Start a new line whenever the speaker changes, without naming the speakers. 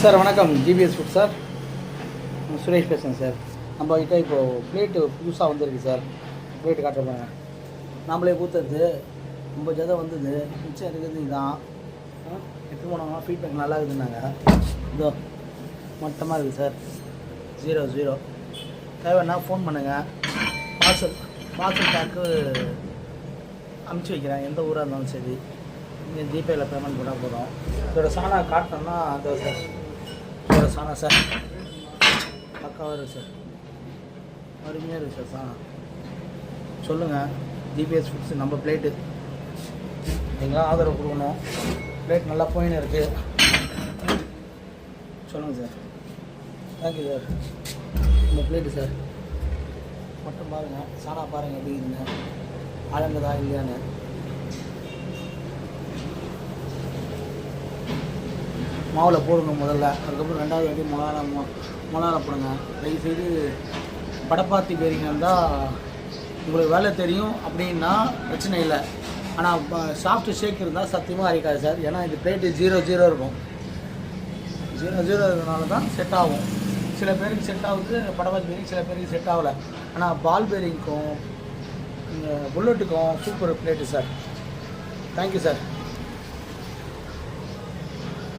Sir வணக்கம். GPS food sir, Suresh பேசுகிறேன் sir. நம்ம கிட்ட இப்போது பிளேட்டு புதுசாக வந்துருக்கு சார். பிளேட்டு காட்டுறேன். நம்மளே ஊற்றுறது 50 ஜதை வந்தது, மிச்சம் இருக்குது. இதுதான் எடுத்து போனோம்னா ஃபீட்பேக் நல்லா இருக்குதுன்னாங்க. இதோ மொத்தமாக இருக்குது சார். 00 தேவைன்னா ஃபோன் பண்ணுங்கள். பார்சல் பேக்கு அமுச்சு வைக்கிறேன். எந்த ஊராக இருந்தாலும் சரி, நீங்கள் ஜிபேயில் பேமெண்ட் பண்ணால் போதும். இதோட சாணா காட்டினோம்னா அதோ சார், இதோட சாணா சார் பக்காவாக இருக்குது சார். அருமையாக இருக்குது சார் சாணா. சொல்லுங்கள், ஜிபிஎஸ் ஃபுட்ஸ் நம்ம பிளேட்டு நீங்களாம் ஆதரவு கொடுக்கணும். பிளேட் நல்லா போயின்னு இருக்குது. சொல்லுங்கள் சார். Thank you sir. நம்ம பிளேட்டு சார் மட்டும் பாருங்கள். சாணா பாருங்கள் எப்படி இருக்குங்க, அழகுதா இல்லையான்னு. மாவில் போடுங்க முதல்ல, அதுக்கப்புறம் ரெண்டாவது வாட்டி மிளகால போடுங்க. தயவுசெய்து படப்பாத்தி பேரிங்க இருந்தால் உங்களுக்கு வேலை தெரியும் அப்படின்னா பிரச்சனை இல்லை. ஆனால் சாஃப்ட் ஷேக் இருந்தால் சத்தியமாக அரைக்காது சார். ஏன்னா இது பிளேட்டு 00 இருக்கும். 00 இருக்கிறதுனால தான் செட் ஆகும். சில பேருக்கு செட் ஆகுது படப்பாத்தி பேரிங், சில பேருக்கு செட் ஆகலை. ஆனால் பால் பேரிங்க்கும் புல்லட்டுக்கும் super plate sir. Thank you sir.